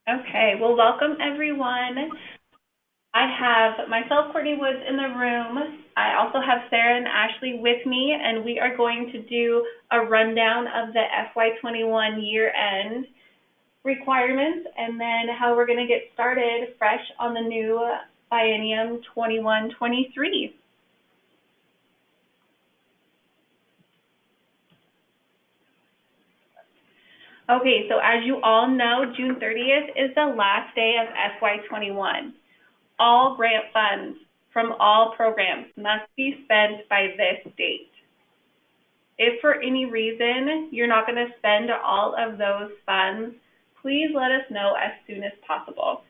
Okay, well, welcome everyone. I have myself, Courtney Woods, in the room. I also have Sarah and Ashley with me, and we are going to do a rundown of the FY21 year-end requirements, and then how we're going to get started fresh on the new biennium 21-23. Okay, so as you all know, June 30th is the last day of FY21. All grant funds from all programs must be spent by this date. If for any reason you're not going to spend all of those funds, please let us know as soon as possible.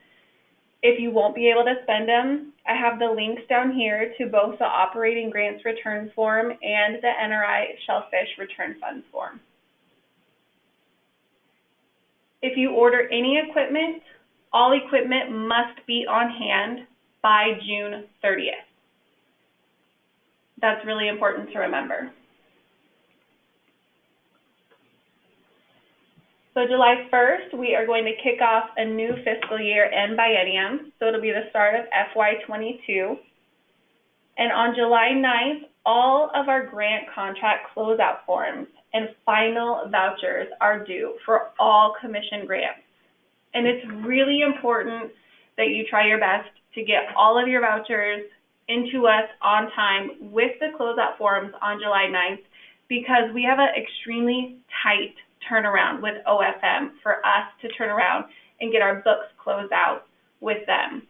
If you won't be able to spend them, I have the links down here to both the Operating Grants Return Form and the NRI Shellfish Return Funds Form. If you order any equipment, all equipment must be on hand by June 30th. That's really important to remember. So July 1st, we are going to kick off a new fiscal year and biennium. So it'll be the start of FY22. And on July 9th, all of our grant contract closeout forms and final vouchers are due for all commission grants. And it's really important that you try your best to get all of your vouchers into us on time with the closeout forms on July 9th, because we have an extremely tight turnaround with OFM for us to turn around and get our books closed out with them.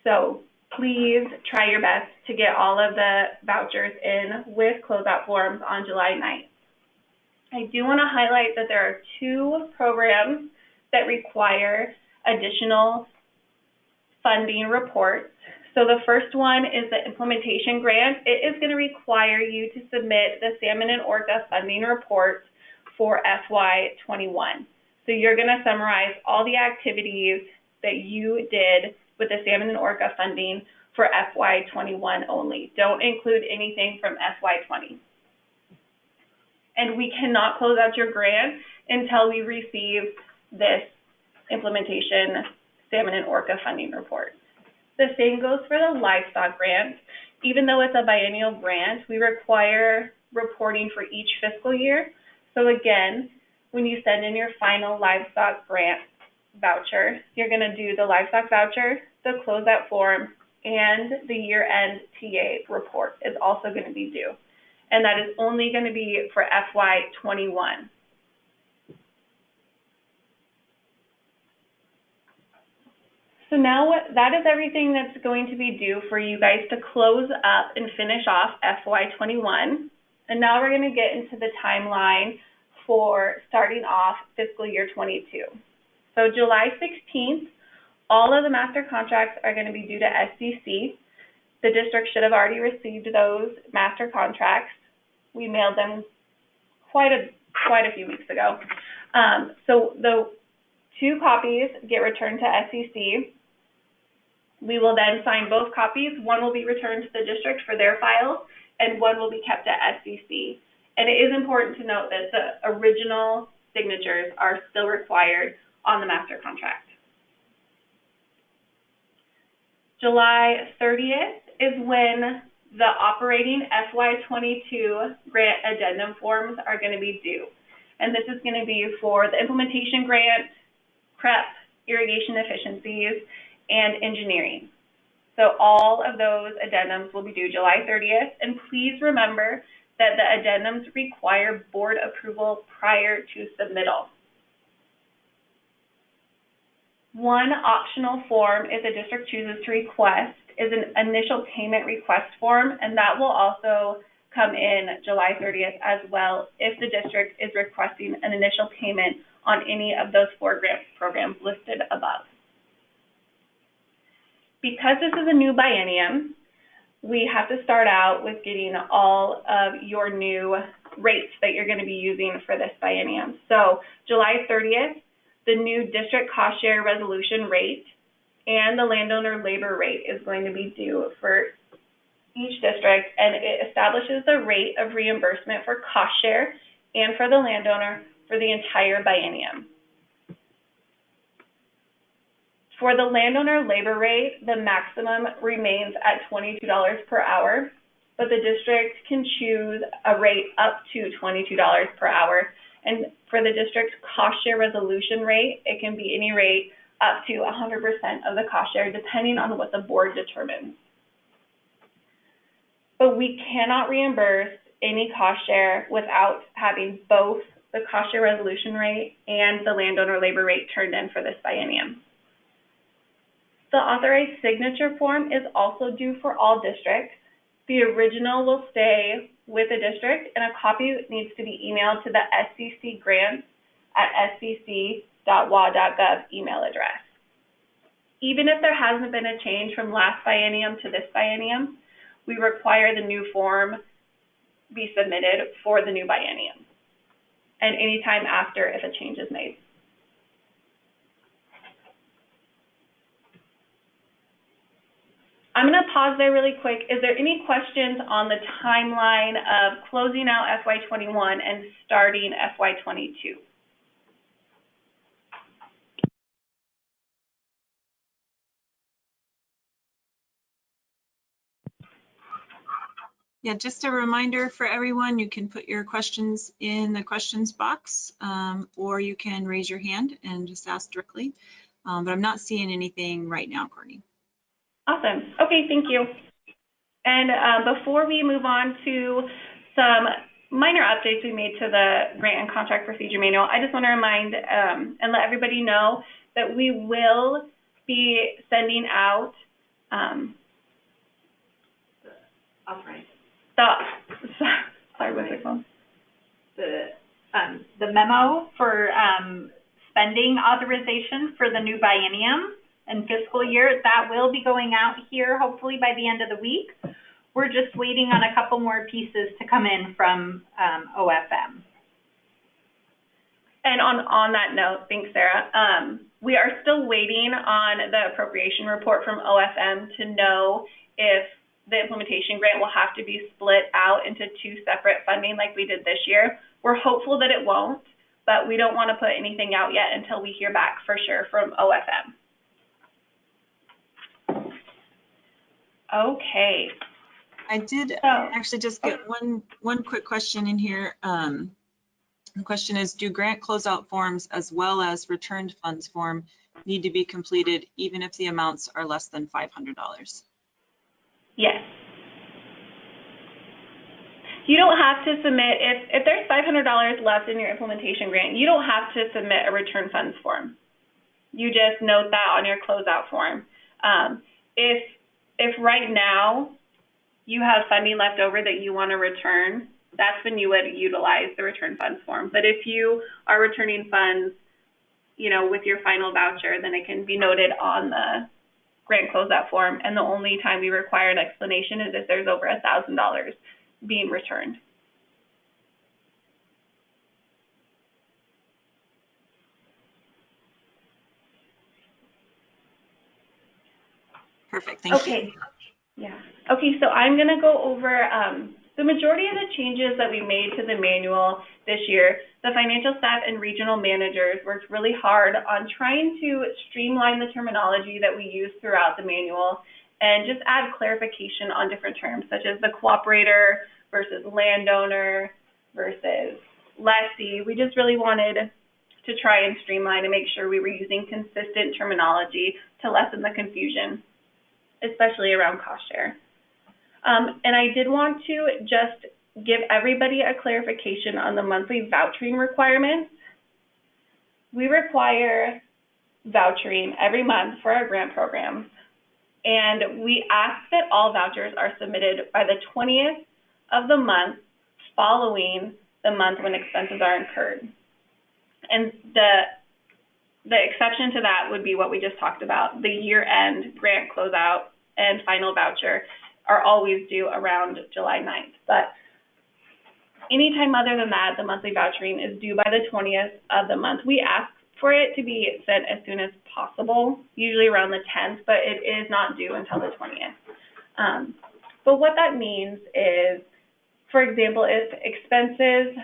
So please try your best to get all of the vouchers in with closeout forms on July 9th. I do want to highlight that there are two programs that require additional funding reports. So the first one is the implementation grant. It is going to require you to submit the Salmon and Orca funding report for FY21. So you're going to summarize all the activities that you did with the Salmon and Orca funding for FY21 only. Don't include anything from FY20. And we cannot close out your grant until we receive this implementation Salmon and Orca funding report. The same goes for the livestock grant. Even though it's a biennial grant, we require reporting for each fiscal year. So again, when you send in your final livestock grant voucher, you're going to do the livestock voucher, the closeout form, and the year-end TA report is also going to be due. And that is only going to be for FY21. So now that is everything that's going to be due for you guys to close up and finish off FY21. And now we're going to get into the timeline for starting off fiscal year 22. So July 16th, all of the master contracts are going to be due to SCC. The district should have already received those master contracts. We mailed them quite a few weeks ago. So the 2 copies get returned to SCC. We will then sign both copies. One will be returned to the district for their files, and one will be kept at SCC. And it is important to note that the original signatures are still required on the master contract. July 30th is when the operating FY22 grant addendum forms are going to be due. And this is going to be for the implementation grant, prep, irrigation efficiencies, and engineering. So all of those addendums will be due July 30th. And please remember that the addendums require board approval prior to submittal. One optional form, if the district chooses to request, is an initial payment request form, and that will also come in July 30th as well if the district is requesting an initial payment on any of those 4 grant programs listed above. Because this is a new biennium, we have to start out with getting all of your new rates that you're going to be using for this biennium. So July 30th, the new district cost share resolution rate and the landowner labor rate is going to be due for each district, and it establishes the rate of reimbursement for cost share and for the landowner for the entire biennium. For the landowner labor rate, the maximum remains at $22 per hour, but the district can choose a rate up to $22 per hour. And for the district's cost share resolution rate, it can be any rate up to 100% of the cost share, depending on what the board determines. But we cannot reimburse any cost share without having both the cost share resolution rate and the landowner labor rate turned in for this biennium. The authorized signature form is also due for all districts. The original will stay with the district, and a copy needs to be emailed to the SCC grants at scc.wa.gov email address. Even if there hasn't been a change from last biennium to this biennium, we require the new form be submitted for the new biennium, and anytime after if a change is made. I'm going to pause there really quick. Is there any questions on the timeline of closing out FY21 and starting FY22? Yeah, just a reminder for everyone, you can put your questions in the questions box, or you can raise your hand and just ask directly. But I'm not seeing anything right now, Courtney. Awesome. Okay, thank you. And before we move on to some minor updates we made to the grant and contract procedure manual, I just want to remind and let everybody know that we will be sending out the memo for spending authorization for the new biennium and fiscal year. That will be going out here hopefully by the end of the week. We're just waiting on a couple more pieces to come in from OFM. And on that note, thanks, Sarah. We are still waiting on the appropriation report from OFM to know if the implementation grant will have to be split out into two separate funding like we did this year. We're hopeful that it won't, but we don't want to put anything out yet until we hear back for sure from OFM. Okay. I did actually just get one quick question in here. The question is, do grant closeout forms as well as returned funds form need to be completed even if the amounts are less than $500? Yes. You don't have to submit, if there's $500 left in your implementation grant, you don't have to submit a return funds form. You just note that on your closeout form. If right now you have funding left over that you want to return, that's when you would utilize the return funds form. But if you are returning funds, you know, with your final voucher, then it can be noted on the grant closeout form. And the only time we require an explanation is if there's over $1,000 being returned. Perfect, thank you. Okay, yeah. Okay, so I'm going to go over the majority of the changes that we made to the manual this year. The financial staff and regional managers worked really hard on trying to streamline the terminology that we use throughout the manual and just add clarification on different terms, such as the cooperator versus landowner versus lessee. We just really wanted to try and streamline and make sure we were using consistent terminology to lessen the confusion, especially around cost share. And I did want to just give everybody a clarification on the monthly vouchering requirements. We require vouchering every month for our grant programs, and we ask that all vouchers are submitted by the 20th of the month following the month when expenses are incurred. And the exception to that would be what we just talked about. The year-end grant closeout and final voucher are always due around July 9th. But anytime other than that, the monthly vouchering is due by the 20th of the month. We ask for it to be sent as soon as possible, usually around the 10th, but it is not due until the 20th. But what that means is, for example, if expenses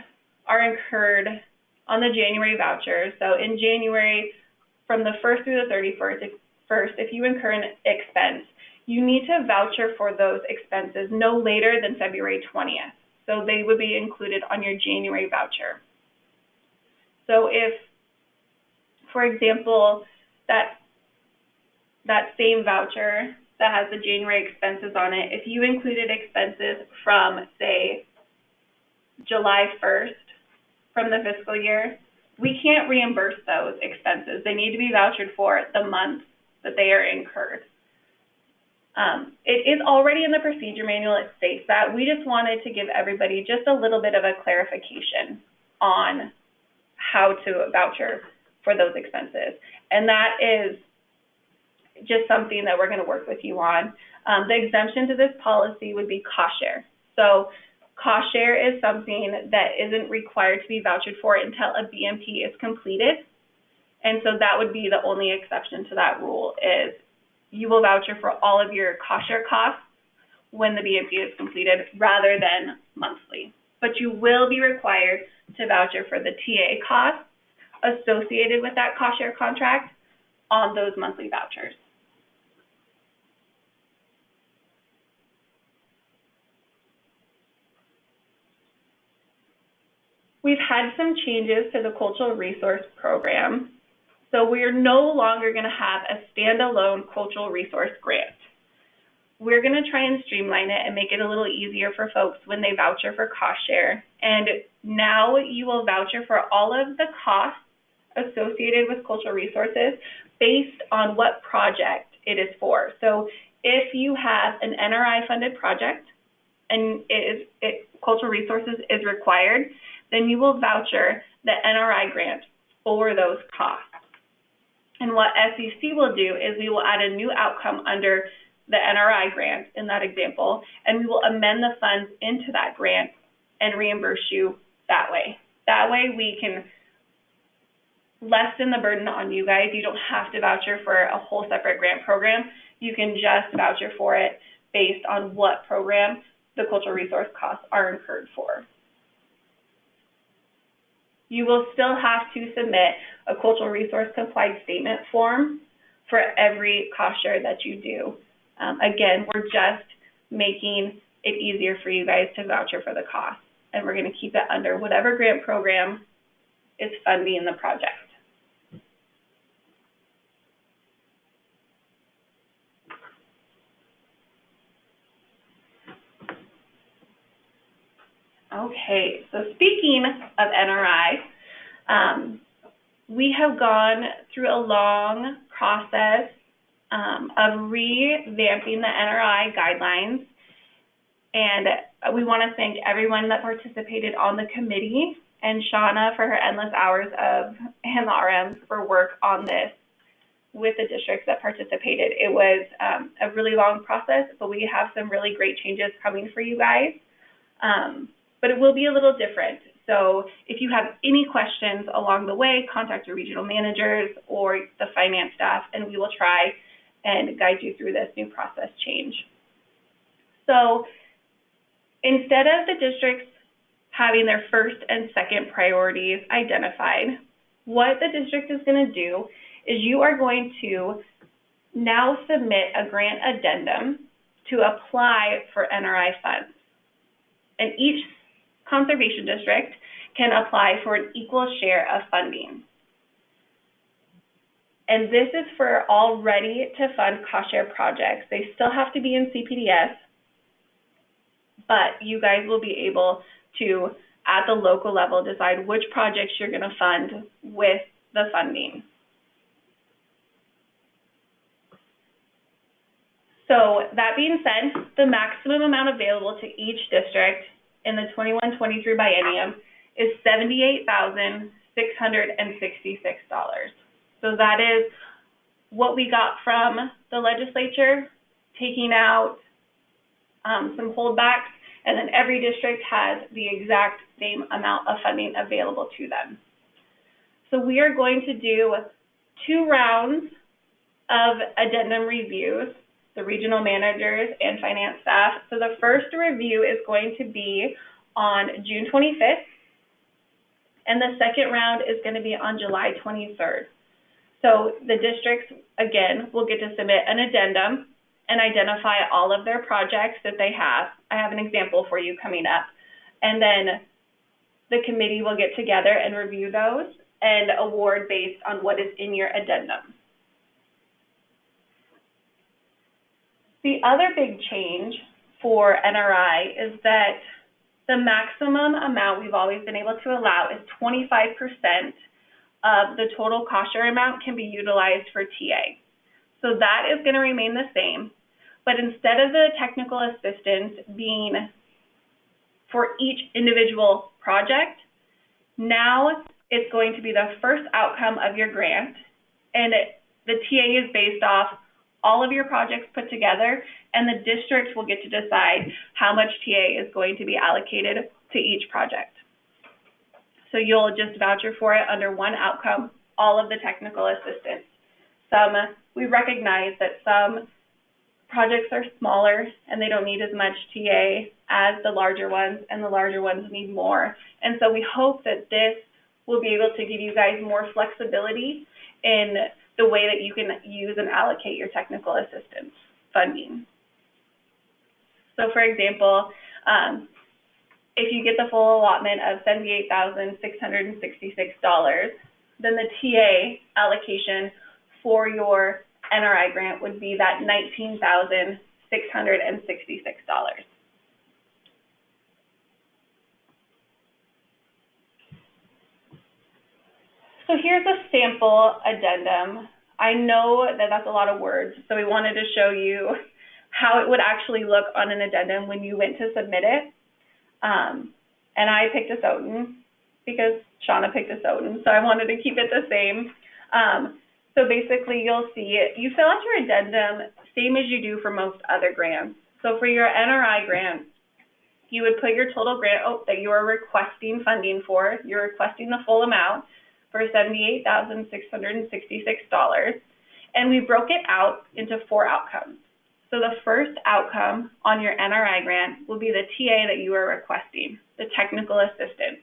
are incurred on the January voucher, so in January, from the 1st through the 31st, 1st, if you incur an expense, you need to voucher for those expenses no later than February 20th. So they would be included on your January voucher. So if, for example, that same voucher that has the January expenses on it, if you included expenses from, say, July 1st from the fiscal year, we can't reimburse those expenses. They need to be vouchered for the month that they are incurred. It is already in the procedure manual, it states that. We just wanted to give everybody just a little bit of a clarification on how to voucher for those expenses. And that is just something that we're going to work with you on. The exemption to this policy would be cost share. So cost share is something that isn't required to be vouchered for until a BMP is completed. And so that would be the only exception to that rule, is you will voucher for all of your cost share costs when the BMP is completed rather than monthly. But you will be required to voucher for the TA costs associated with that cost share contract on those monthly vouchers. We've had some changes to the cultural resource program. So we're no longer going to have a standalone cultural resource grant. We're going to try and streamline it and make it a little easier for folks when they voucher for cost share. And now you will voucher for all of the costs associated with cultural resources based on what project it is for. So if you have an NRI funded project and cultural resources is required, then you will voucher the NRI grant for those costs. And what SEC will do is we will add a new outcome under the NRI grant in that example, and we will amend the funds into that grant and reimburse you that way. That way we can lessen the burden on you guys. You don't have to voucher for a whole separate grant program. You can just voucher for it based on what program the cultural resource costs are incurred for. You will still have to submit a cultural resource complied statement form for every cost share that you do. Again, we're just making it easier for you guys to voucher for the cost, and we're going to keep it under whatever grant program is funding the project. Okay, so speaking of NRI, we have gone through a long process of revamping the NRI guidelines, and we want to thank everyone that participated on the committee and Shauna for her endless hours and the RMs for work on this with the districts that participated. It was a really long process, but we have some really great changes coming for you guys. But it will be a little different. So if you have any questions along the way, contact your regional managers or the finance staff, and we will try and guide you through this new process change. So instead of the districts having their first and second priorities identified, what the district is going to do is you are going to now submit a grant addendum to apply for NRI funds. And each conservation district can apply for an equal share of funding. And this is for all ready to fund cost share projects. They still have to be in CPDS, but you guys will be able to, at the local level, decide which projects you're going to fund with the funding. So that being said, the maximum amount available to each district in the 21-23 biennium is $78,666. So that is what we got from the legislature, taking out some holdbacks, and then every district has the exact same amount of funding available to them. So we are going to do 2 rounds of addendum reviews, the regional managers and finance staff. So the first review is going to be on June 25th, and the second round is going to be on July 23rd. So the districts, again, will get to submit an addendum and identify all of their projects that they have. I have an example for you coming up. And then the committee will get together and review those and award based on what is in your addendum. The other big change for NRI is that the maximum amount we've always been able to allow is 25% of the total cost share amount can be utilized for TA. So that is going to remain the same, but instead of the technical assistance being for each individual project, now it's going to be the first outcome of your grant, and the TA is based off all of your projects put together, and the district will get to decide how much TA is going to be allocated to each project. So you'll just voucher for it under one outcome, all of the technical assistance. We recognize that some projects are smaller and they don't need as much TA as the larger ones, and the larger ones need more. And so we hope that this will be able to give you guys more flexibility in the way that you can use and allocate your technical assistance funding. So for example, if you get the full allotment of $78,666, then the TA allocation for your NRI grant would be that $19,666. So here's a sample addendum. I know that that's a lot of words, so we wanted to show you how it would actually look on an addendum when you went to submit it. And I picked a SOTN because Shauna picked a SOTN, so I wanted to keep it the same. So basically you'll see it, you fill out your addendum same as you do for most other grants. So for your NRI grant, you would put your total grant that you are requesting funding for. You're requesting the full amount for $78,666. And we broke it out into 4 outcomes. So the first outcome on your NRI grant will be the TA that you are requesting, the technical assistance.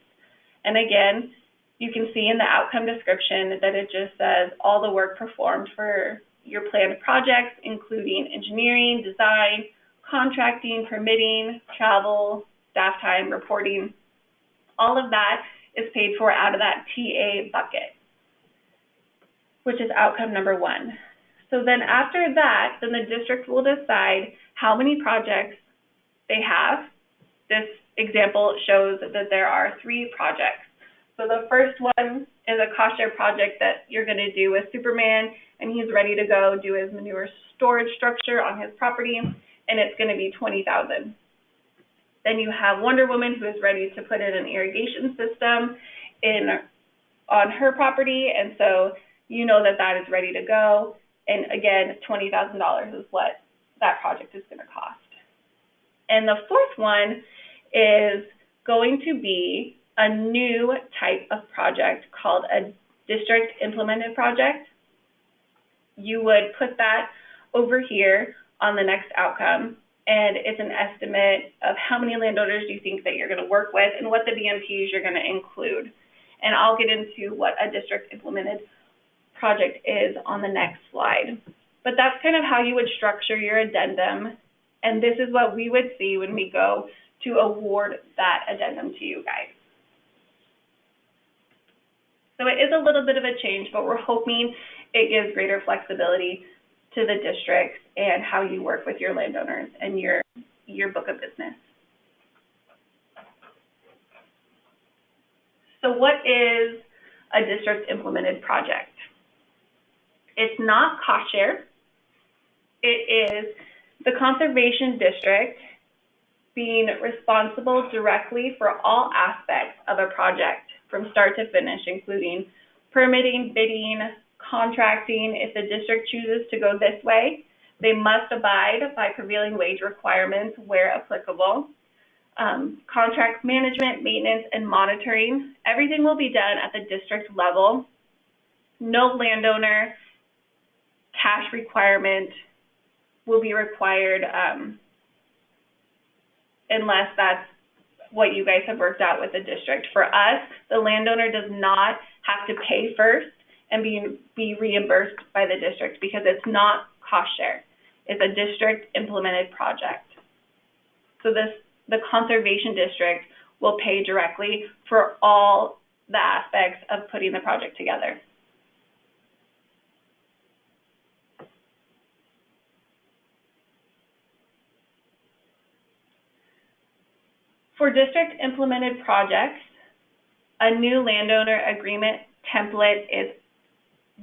And again, you can see in the outcome description that it just says all the work performed for your planned projects, including engineering, design, contracting, permitting, travel, staff time, reporting. All of that is paid for out of that TA bucket, which is outcome number 1. So then after that, then the district will decide how many projects they have. This example shows that there are 3 projects. So the first one is a cost share project that you're going to do with Superman, and he's ready to go do his manure storage structure on his property, and it's going to be $20,000. Then you have Wonder Woman, who is ready to put in an irrigation system on her property, and so you know that that is ready to go. And again, $20,000 is what that project is going to cost. And the fourth one is going to be a new type of project called a district implemented project. You would put that over here on the next outcome, and it's an estimate of how many landowners you think that you're going to work with and what the BMPs you're going to include. And I'll get into what a district implemented project is on the next slide. But that's kind of how you would structure your addendum, and this is what we would see when we go to award that addendum to you guys. So it is a little bit of a change, but we're hoping it gives greater flexibility to the districts and how you work with your landowners and your book of business. So what is a district implemented project? It's not cost share. It is the conservation district being responsible directly for all aspects of a project from start to finish, including permitting, bidding, contracting. If the district chooses to go this way, they must abide by prevailing wage requirements where applicable. Contract management, maintenance, and monitoring. Everything will be done at the district level. No landowner cash requirement will be required unless that's what you guys have worked out with the district. For us, the landowner does not have to pay first and be reimbursed by the district because it's not cost share. It's a district implemented project. So the conservation district will pay directly for all the aspects of putting the project together. For district implemented projects, a new landowner agreement template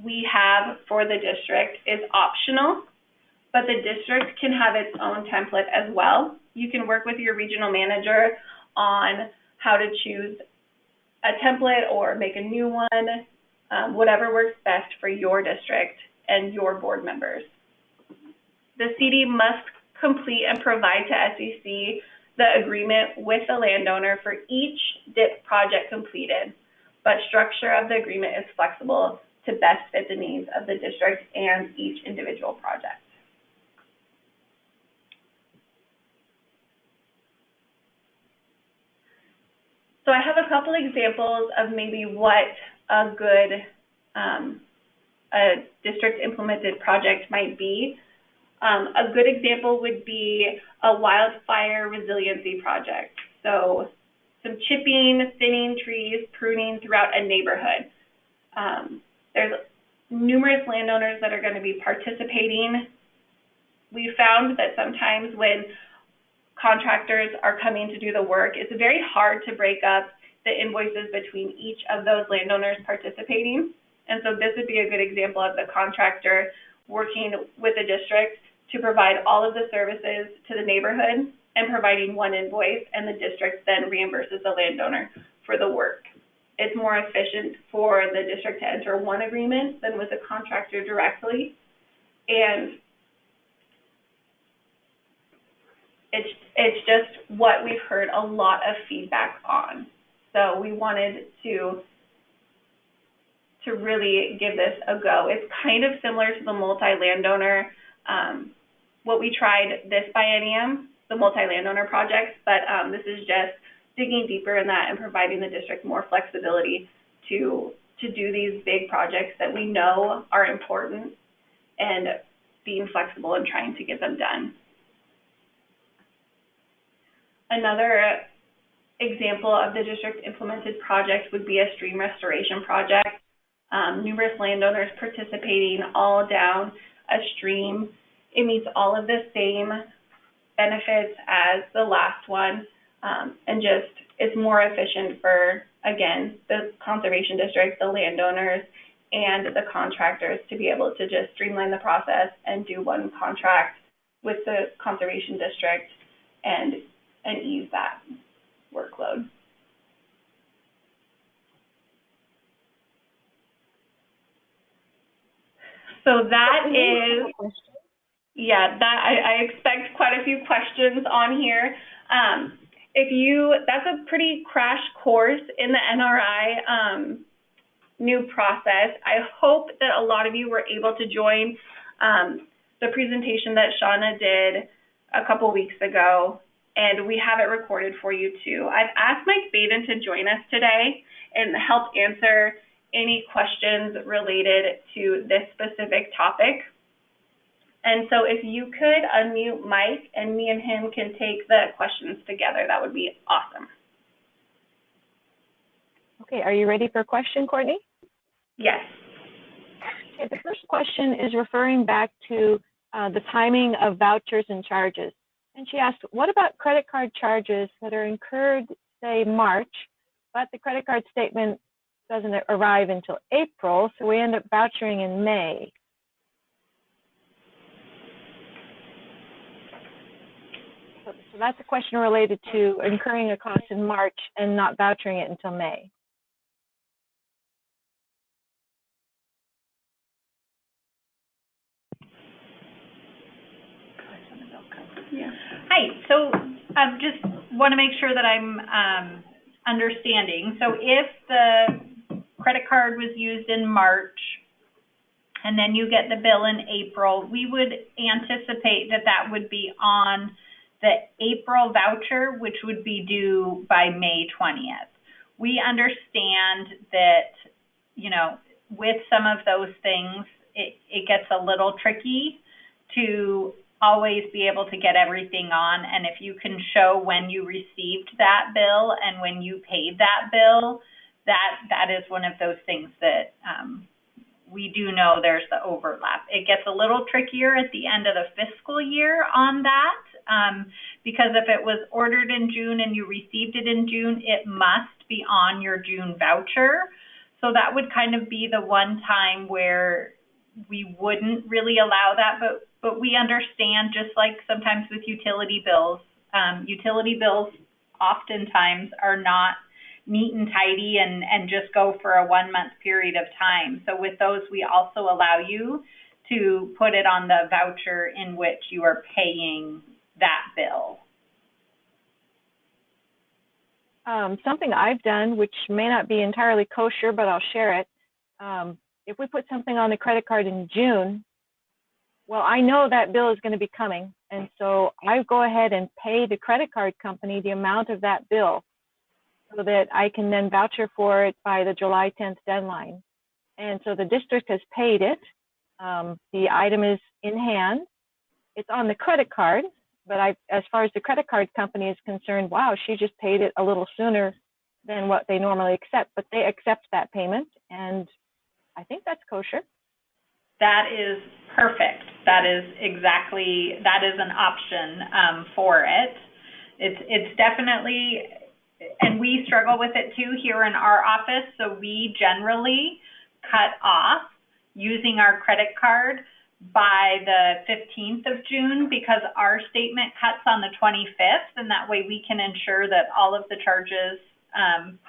we have for the district is optional, but the district can have its own template as well. You can work with your regional manager on how to choose a template or make a new one, whatever works best for your district and your board members. The CD must complete and provide to SCC the agreement with the landowner for each DIP project completed, but structure of the agreement is flexible to best fit the needs of the district and each individual project. So I have a couple examples of maybe what a good a district implemented project might be. A good example would be a wildfire resiliency project. So some chipping, thinning trees, pruning throughout a neighborhood. There's numerous landowners that are going to be participating. We found that sometimes when contractors are coming to do the work, it's very hard to break up the invoices between each of those landowners participating. And so this would be a good example of the contractor working with the district to provide all of the services to the neighborhood and providing one invoice, and the district then reimburses the landowner for the work. It's more efficient for the district to enter one agreement than with a contractor directly. And it's just what we've heard a lot of feedback on. So we wanted to really give this a go. It's kind of similar to the multi-landowner, what we tried this biennium, the multi-landowner projects, but this is just digging deeper in that and providing the district more flexibility to do these big projects that we know are important and being flexible and trying to get them done. Another example of the district implemented project would be a stream restoration project. Numerous landowners participating all down a stream. It meets all of the same benefits as the last one, and just it's more efficient for, again, the conservation district, the landowners, and the contractors to be able to just streamline the process and do one contract with the conservation district and ease that workload. So that is, yeah, that I expect quite a few questions on here. That's a pretty crash course in the NRI new process. I hope that a lot of you were able to join the presentation that Shauna did a couple weeks ago, and we have it recorded for you too. I've asked Mike Baden to join us today and help answer any questions related to this specific topic. And so if you could unmute Mike and me and him can take the questions together, that would be awesome. Okay, are you ready for a question, Courtney? Yes. Okay, the first question is referring back to the timing of vouchers and charges. And she asked, what about credit card charges that are incurred, say, March, but the credit card statement doesn't arrive until April, so we end up vouchering in May? So that's a question related to incurring a cost in March and not vouchering it until May. Yeah. Hi, so just want to make sure that I'm understanding. So if the credit card was used in March and then you get the bill in April, we would anticipate that that would be on the April voucher, which would be due by May 20th. We understand that, you know, with some of those things, it gets a little tricky to always be able to get everything on. And if you can show when you received that bill and when you paid that bill, that is one of those things that we do know there's the overlap. It gets a little trickier at the end of the fiscal year on that, because if it was ordered in June and you received it in June, it must be on your June voucher. So that would kind of be the one time where we wouldn't really allow that, but we understand, just like sometimes with utility bills oftentimes are not neat and tidy and just go for a 1 month period of time. So with those, we also allow you to put it on the voucher in which you are paying that bill. Something I've done, which may not be entirely kosher, but I'll share it. If we put something on the credit card in June, well, I know that bill is going to be coming. And so I go ahead and pay the credit card company the amount of that bill so that I can then voucher for it by the July 10th deadline. And so the district has paid it. The item is in hand. It's on the credit card, but as far as the credit card company is concerned, wow, she just paid it a little sooner than what they normally accept, but they accept that payment, and I think that's kosher. That is perfect. That is an option for it. It's definitely, and we struggle with it too here in our office, so we generally cut off using our credit card by the 15th of June, because our statement cuts on the 25th, and that way we can ensure that all of the charges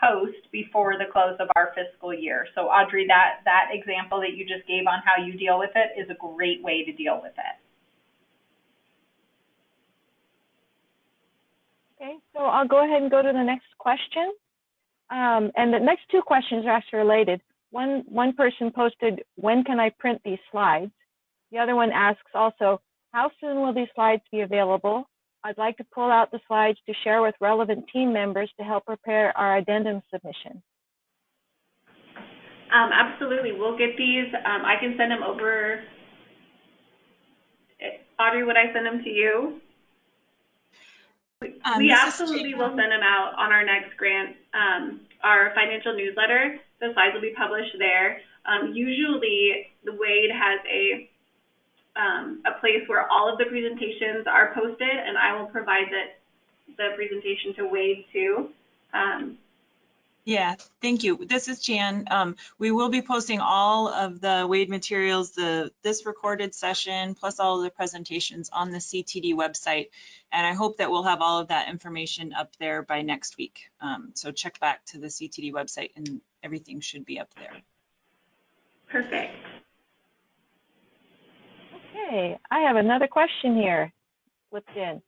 post before the close of our fiscal year. So Audrey, that example that you just gave on how you deal with it is a great way to deal with it. Okay, so I'll go ahead and go to the next question. And the next two questions are actually related. One person posted, when can I print these slides? The other one asks also, how soon will these slides be available? I'd like to pull out the slides to share with relevant team members to help prepare our addendum submission. Absolutely, we'll get these. I can send them over. Audrey, would I send them to you? We absolutely will send them out on our next grant, our financial newsletter. The slides will be published there. Usually, the Wade has a place where all of the presentations are posted, and I will provide the presentation to Wade too. Yeah, thank you. This is Jan. We will be posting all of the Wade materials, this recorded session, plus all of the presentations on the CTD website. And I hope that we'll have all of that information up there by next week. So check back to the CTD website and everything should be up there. Perfect. Okay, I have another question here slipped in.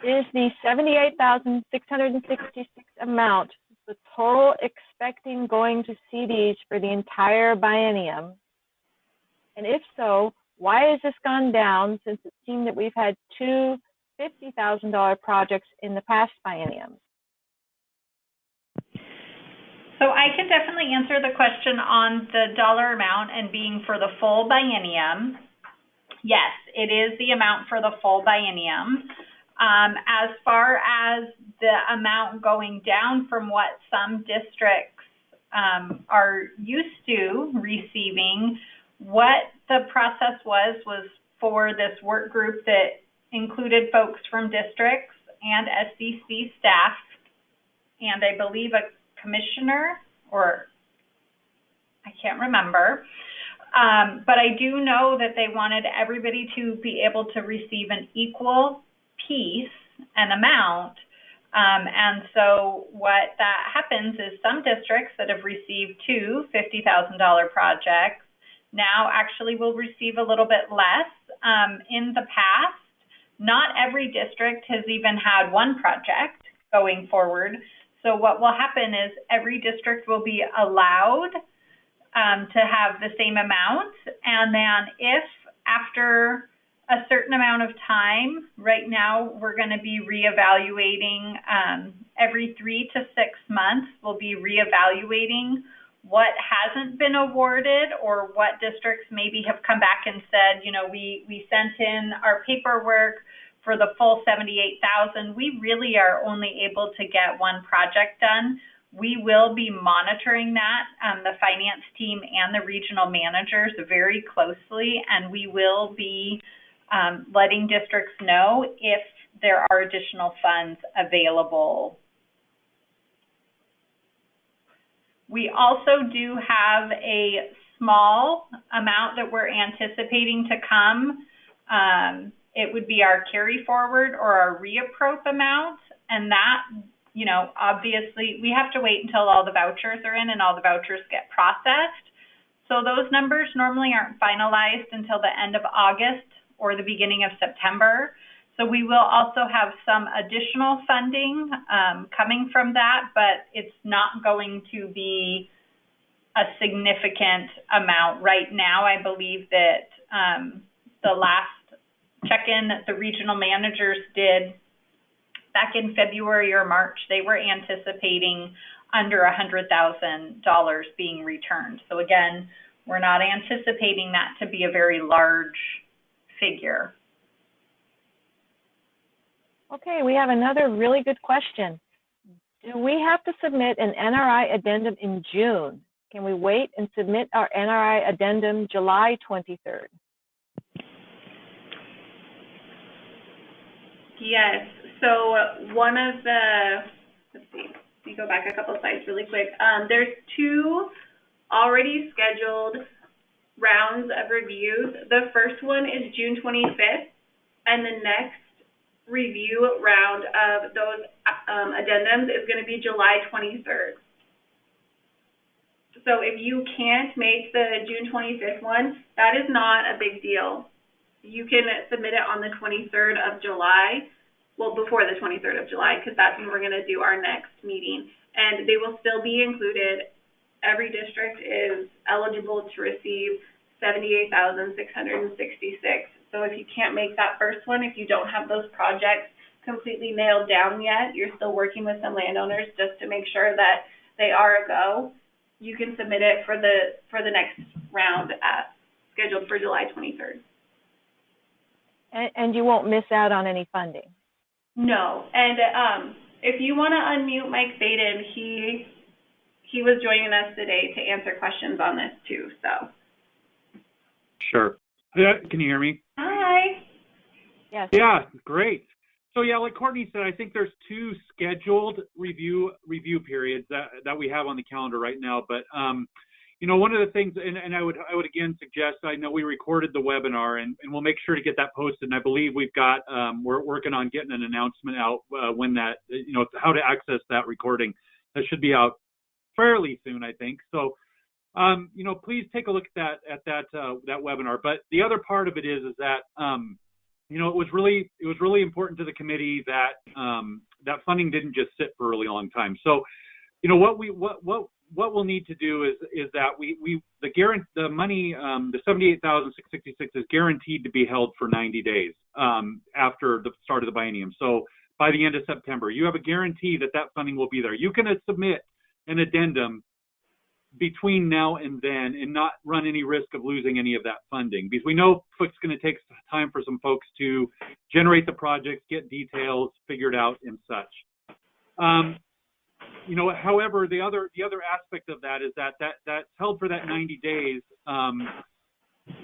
Is the $78,666 amount the total expecting going to CDs for the entire biennium? And if so, why has this gone down, since it seemed that we've had two $50,000 projects in the past biennium? So I can definitely answer the question on the dollar amount and being for the full biennium. Yes, it is the amount for the full biennium. As far as the amount going down from what some districts are used to receiving, what the process was for this work group that included folks from districts and SCC staff, and I believe a commissioner, or I can't remember. But I do know that they wanted everybody to be able to receive an equal piece and amount. And so what that happens is some districts that have received two $50,000 projects now actually will receive a little bit less. In the past, not every district has even had one project going forward. So what will happen is every district will be allowed to have the same amount. And then if after a certain amount of time, right now we're going to be reevaluating every 3 to 6 months, we'll be reevaluating what hasn't been awarded or what districts maybe have come back and said, you know, we sent in our paperwork for the full 78,000. We really are only able to get one project done. We will be monitoring that, the finance team and the regional managers very closely, and we will be letting districts know if there are additional funds available. We also do have a small amount that we're anticipating to come. It would be our carry forward or our reappropriate amount, and that, you know, obviously we have to wait until all the vouchers are in and all the vouchers get processed. So those numbers normally aren't finalized until the end of August or the beginning of September. So we will also have some additional funding coming from that, but it's not going to be a significant amount. Right now, I believe that the last check-in that the regional managers did back in February or March, they were anticipating under $100,000 being returned. So again, we're not anticipating that to be a very large figure. Okay, we have another really good question. Do we have to submit an NRI addendum in June? Can we wait and submit our NRI addendum July 23rd? Yes, so one of the, let's see, let me go back a couple slides really quick. There's 2 already scheduled rounds of reviews. The first one is June 25th, and the next review round of those addendums is going to be July 23rd. So if you can't make the June 25th one, that is not a big deal. You can submit it on the 23rd of July, well, before the 23rd of July, because that's when we're going to do our next meeting. And they will still be included. Every district is eligible to receive $78,666. So if you can't make that first one, if you don't have those projects completely nailed down yet, you're still working with some landowners just to make sure that they are a go, you can submit it for the next round scheduled for July 23rd. And you won't miss out on any funding. No, and if you want to unmute Mike Baden, he was joining us today to answer questions on this too. So. Sure. Yeah, can you hear me? Hi. Yes. Yeah, great. So yeah, like Courtney said, I think there's 2 scheduled review periods that we have on the calendar right now. But you know, one of the things, and I would again suggest, I know we recorded the webinar, and we'll make sure to get that posted. And I believe we've got we're working on getting an announcement out when that, you know, how to access that recording. That should be out fairly soon, I think. So. You know, please take a look at that webinar. But the other part of it is that you know, it was really important to the committee that that funding didn't just sit for a really long time. So, you know, what we'll need to do is that the money, the $78,666 is guaranteed to be held for 90 days after the start of the biennium. So by the end of September, you have a guarantee that funding will be there. You can submit an addendum between now and then and not run any risk of losing any of that funding, because we know it's going to take time for some folks to generate the projects, get details figured out and such. You know, however, the other aspect of that is that's held for that 90 days.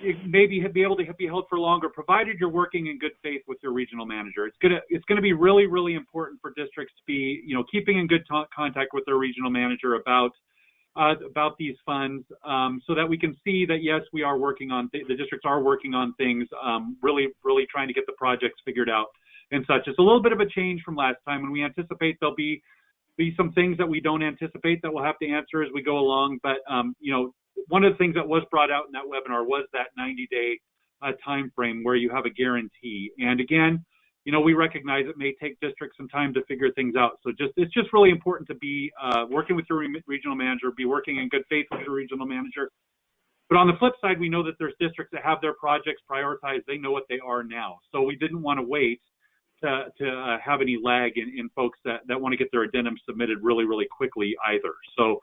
It may be able to be held for longer, provided you're working in good faith with your regional manager. It's gonna be really, really important for districts to be, you know, keeping in good contact with their regional manager about these funds, so that we can see that, yes, we are working on, the districts are working on things, really trying to get the projects figured out and such. It's a little bit of a change from last time, and we anticipate there'll be some things that we don't anticipate that we'll have to answer as we go along. But, you know, one of the things that was brought out in that webinar was that 90-day time frame where you have a guarantee. And again, you know, we recognize it may take districts some time to figure things out. So it's just really important to be working with your regional manager, be working in good faith with your regional manager. But on the flip side, we know that there's districts that have their projects prioritized. They know what they are now. So we didn't want to wait to have any lag in folks that want to get their addendum submitted really, really quickly either. So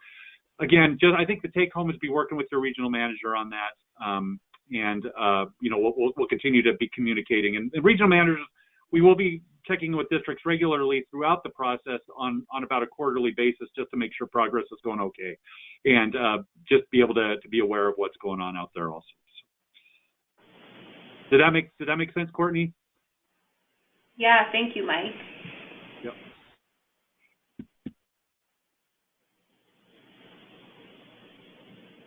again, just I think the take home is be working with your regional manager on that. You know, we'll continue to be communicating. And regional managers, we will be checking with districts regularly throughout the process on about a quarterly basis, just to make sure progress is going okay, and just be able to be aware of what's going on out there also. Did that make sense, Courtney? Yeah, thank you, Mike. Yep.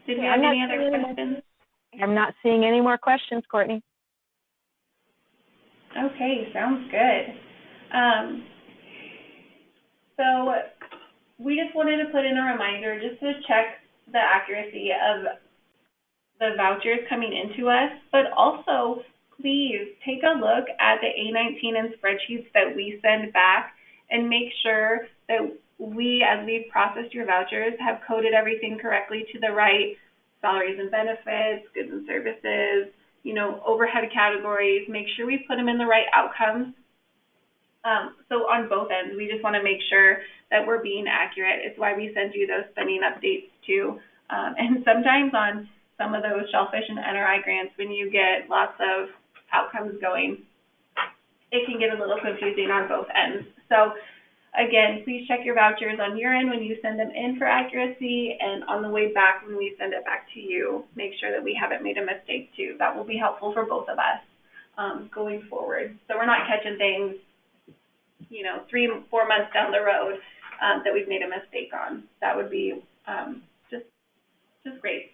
Did we have any other questions? I'm not seeing any more questions, Courtney. Okay, sounds good. So we just wanted to put in a reminder just to check the accuracy of the vouchers coming into us, but also please take a look at the A19 and spreadsheets that we send back and make sure that we, as we've processed your vouchers, have coded everything correctly to the right salaries and benefits, goods and services, you know, overhead categories. Make sure we put them in the right outcomes. So on both ends, we just want to make sure that we're being accurate. It's why we send you those spending updates too. And sometimes on some of those shellfish and NRI grants, when you get lots of outcomes going, it can get a little confusing on both ends. So again, please check your vouchers on your end when you send them in for accuracy, and on the way back when we send it back to you, make sure that we haven't made a mistake too. That will be helpful for both of us going forward. So we're not catching things, you know, 3-4 months down the road that we've made a mistake on. That would be just great.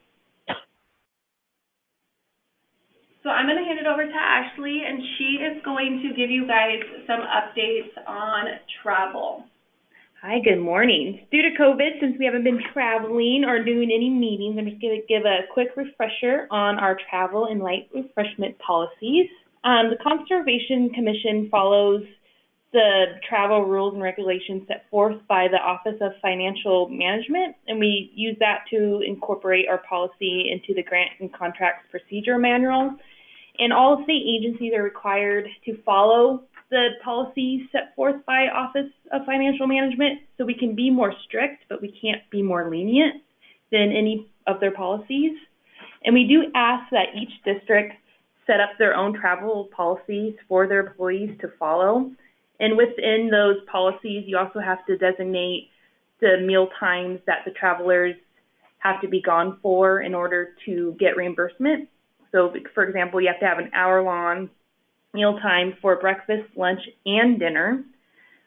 So I'm going to hand it over to Ashley, and she is going to give you guys some updates on travel. Hi, good morning. Due to COVID, since we haven't been traveling or doing any meetings, I'm just going to give a quick refresher on our travel and light refreshment policies. The Conservation Commission follows the travel rules and regulations set forth by the Office of Financial Management, and we use that to incorporate our policy into the Grant and Contracts Procedure Manual. And all state agencies are required to follow the policies set forth by Office of Financial Management, so we can be more strict, but we can't be more lenient than any of their policies. And we do ask that each district set up their own travel policies for their employees to follow. And within those policies, you also have to designate the meal times that the travelers have to be gone for in order to get reimbursement. So, for example, you have to have an hour-long meal time for breakfast, lunch, and dinner.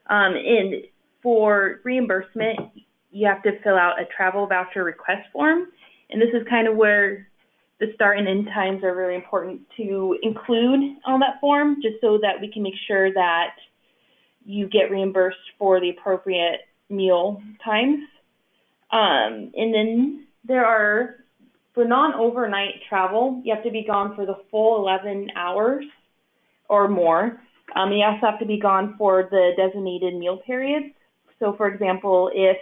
And for reimbursement, you have to fill out a travel voucher request form. And this is kind of where the start and end times are really important to include on that form, just so that we can make sure that you get reimbursed for the appropriate meal times. And then there are, for non-overnight travel, you have to be gone for the full 11 hours or more. You also have to be gone for the designated meal periods. So, for example, if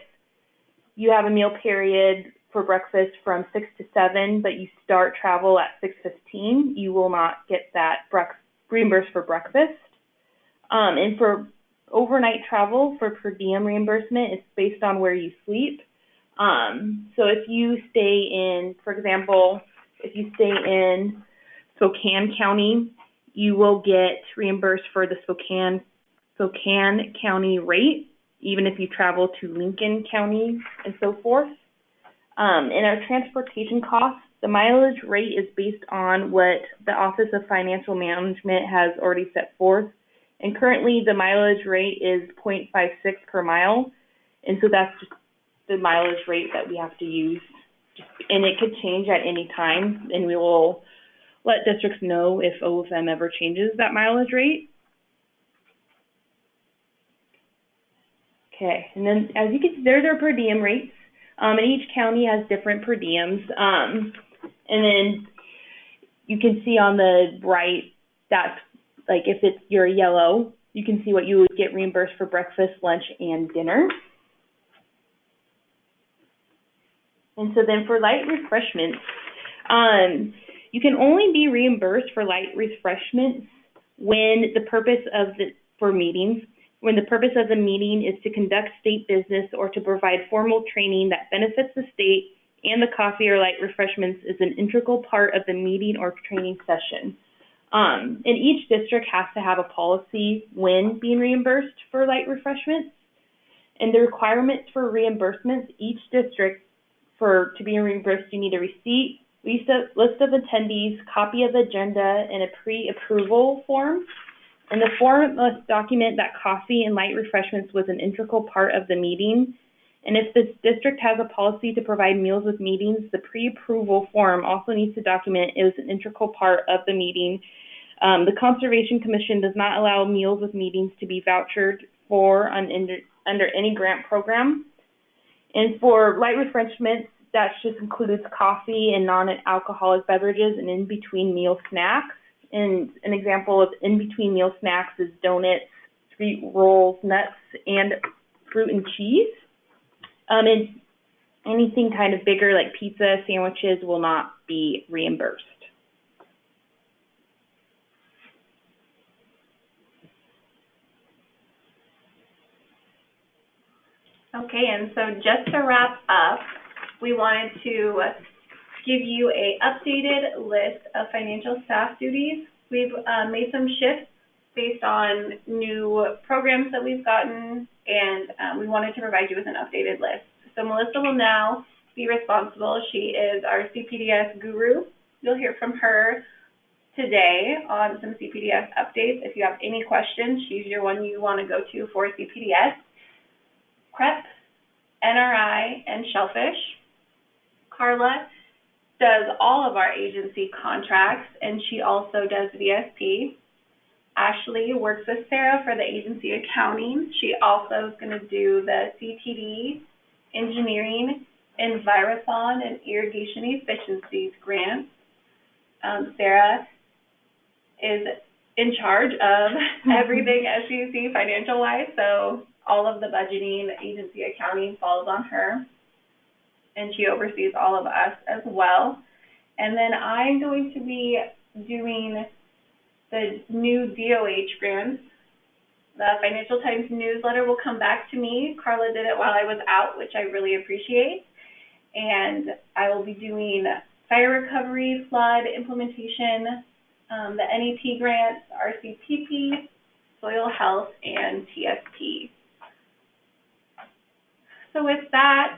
you have a meal period for breakfast from 6 to 7, but you start travel at 6:15, you will not get that reimbursed for breakfast. And for overnight travel, for per diem reimbursement, it's based on where you sleep. So if you stay in, for example, if you stay in Spokane County, you will get reimbursed for the Spokane County rate, even if you travel to Lincoln County and so forth. In our transportation costs, the mileage rate is based on what the Office of Financial Management has already set forth. And currently the mileage rate is 0.56 per mile. And so that's just the mileage rate that we have to use. And it could change at any time, and we will let districts know if OFM ever changes that mileage rate. Okay, and then as you can see, there's our per diem rates. And each county has different per diems. And then you can see on the right, that's like if you're yellow, you can see what you would get reimbursed for breakfast, lunch, and dinner. And so then for light refreshments, you can only be reimbursed for light refreshments when the purpose of for meetings, when the purpose of the meeting is to conduct state business or to provide formal training that benefits the state, and the coffee or light refreshments is an integral part of the meeting or training session. And each district has to have a policy when being reimbursed for light refreshments. And the requirements for reimbursements, each district, to be reimbursed, you need a receipt, list of attendees, copy of agenda, and a pre-approval form. And the form must document that coffee and light refreshments was an integral part of the meeting. And if the district has a policy to provide meals with meetings, the pre-approval form also needs to document it was an integral part of the meeting. The Conservation Commission does not allow meals with meetings to be vouchered for under any grant program. And for light refreshments, that just includes coffee and non-alcoholic beverages and in-between meal snacks. And an example of in-between meal snacks is donuts, sweet rolls, nuts, and fruit and cheese. And anything kind of bigger like pizza, sandwiches will not be reimbursed. Okay, and so just to wrap up, we wanted to give you an updated list of financial staff duties. We've made some shifts based on new programs that we've gotten, and we wanted to provide you with an updated list. So Melissa will now be responsible. She is our CPDS guru. You'll hear from her today on some CPDS updates. If you have any questions, she's your one you want to go to for CPDS. CREP, NRI, and Shellfish. Carla does all of our agency contracts, and she also does VSP. Ashley works with Sarah for the agency accounting. She also is going to do the CTD, engineering, Envirothon, and irrigation efficiencies grants. Sarah is in charge of everything SCC financial-wise, so all of the budgeting, agency accounting falls on her, and she oversees all of us as well. And then I'm going to be doing the new DOH grants. The Financial Times newsletter will come back to me. Carla did it while I was out, which I really appreciate. And I will be doing fire recovery, flood implementation, the NEP grants, RCPP, soil health, and TSP. So with that,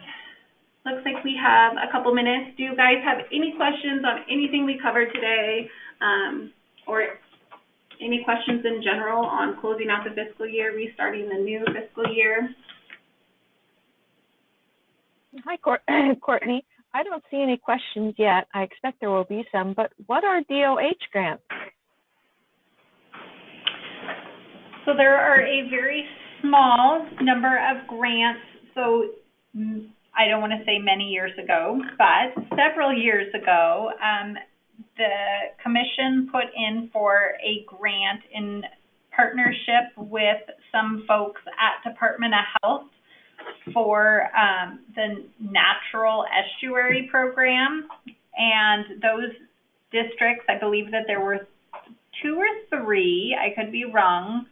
looks like we have a couple minutes. Do you guys have any questions on anything we covered today, or any questions in general on closing out the fiscal year, restarting the new fiscal year? Hi, Courtney. I don't see any questions yet. I expect there will be some, but what are DOH grants? So there are a very small number of grants. So I don't want to say many years ago, but several years ago, the commission put in for a grant in partnership with some folks at Department of Health for the natural estuary program. And those districts, I believe that there were 2 or 3, I could be wrong,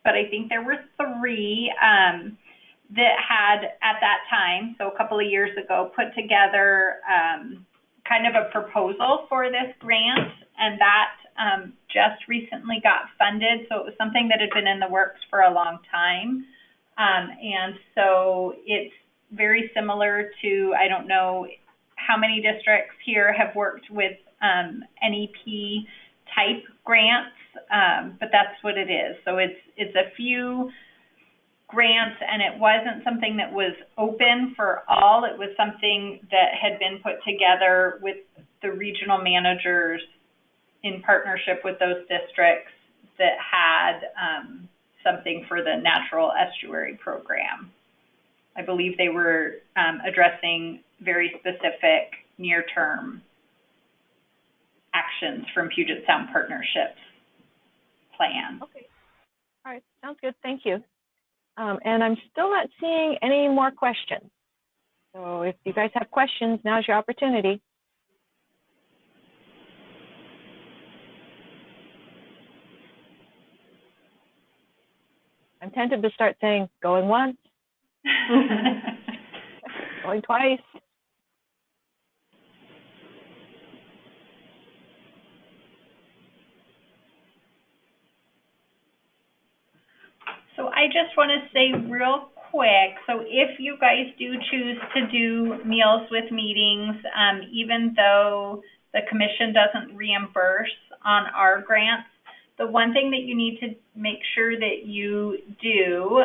but I think there were 3 that had at that time, so a couple of years ago, put together kind of a proposal for this grant, and that just recently got funded. So it was something that had been in the works for a long time. And so it's very similar to, I don't know how many districts here have worked with NEP type grants, but that's what it is. So it's a few grants, and it wasn't something that was open for all. It was something that had been put together with the regional managers in partnership with those districts that had something for the natural estuary program. I believe they were addressing very specific near-term actions from Puget Sound Partnerships plan. Okay. All right. Sounds good. Thank you. And I'm still not seeing any more questions. So if you guys have questions, now's your opportunity. I'm tempted to start saying going once, going twice. So I just want to say real quick, so if you guys do choose to do meals with meetings, even though the commission doesn't reimburse on our grants, the one thing that you need to make sure that you do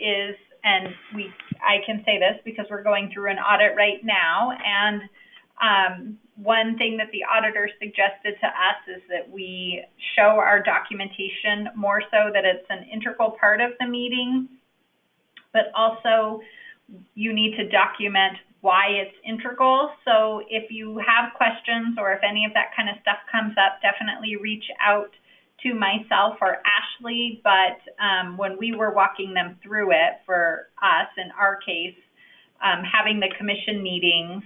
is, and I can say this because we're going through an audit right now, and one thing that the auditor suggested to us is that we show our documentation more so that it's an integral part of the meeting, but also you need to document why it's integral. So if you have questions or if any of that kind of stuff comes up, definitely reach out to myself or Ashley. But when we were walking them through it for us, in our case, having the commission meetings,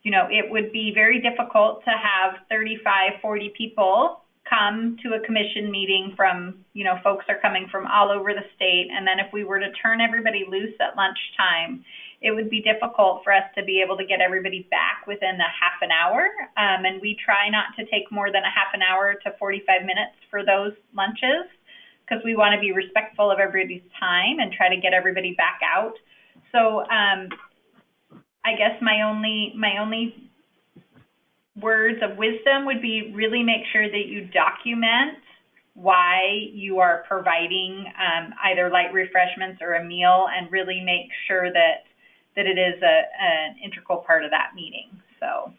you know, it would be very difficult to have 35, 40 people come to a commission meeting from, you know, folks are coming from all over the state. And then if we were to turn everybody loose at lunchtime, it would be difficult for us to be able to get everybody back within a half an hour. And we try not to take more than a half an hour to 45 minutes for those lunches because we want to be respectful of everybody's time and try to get everybody back out. So I guess my only words of wisdom would be really make sure that you document why you are providing either light refreshments or a meal, and really make sure that it is an integral part of that meeting. So.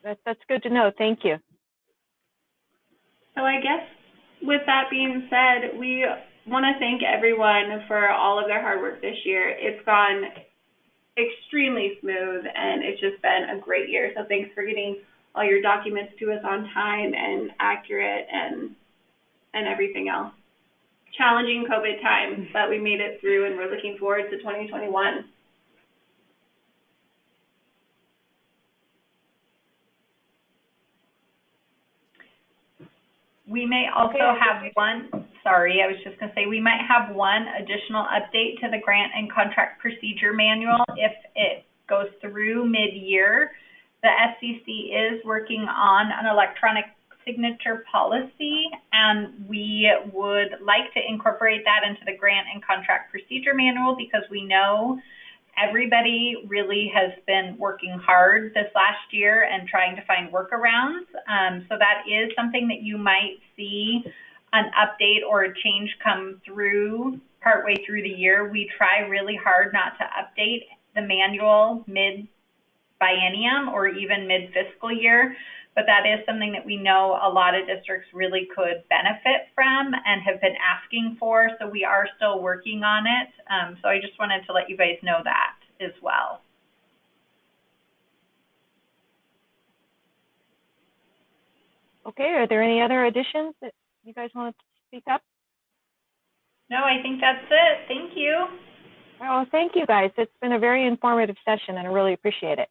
That's good to know. Thank you. So I guess with that being said, we want to thank everyone for all of their hard work this year. It's gone extremely smooth, and it's just been a great year. So thanks for getting all your documents to us on time and accurate and everything else. Challenging COVID times, but we made it through, and we're looking forward to 2021. We may also have one, sorry, I was just going to say, we might have one additional update to the grant and contract procedure manual if it goes through mid-year. The SCC is working on an electronic signature policy, and we would like to incorporate that into the grant and contract procedure manual because we know everybody really has been working hard this last year and trying to find workarounds. So that is something that you might see an update or a change come through partway through the year. We try really hard not to update the manual mid-biennium or even mid-fiscal year, but that is something that we know a lot of districts really could benefit from and have been asking for, so we are still working on it. So I just wanted to let you guys know that as well. Okay, are there any other additions that you guys want to speak up? No, I think that's it. Thank you. Oh, thank you guys. It's been a very informative session and I really appreciate it.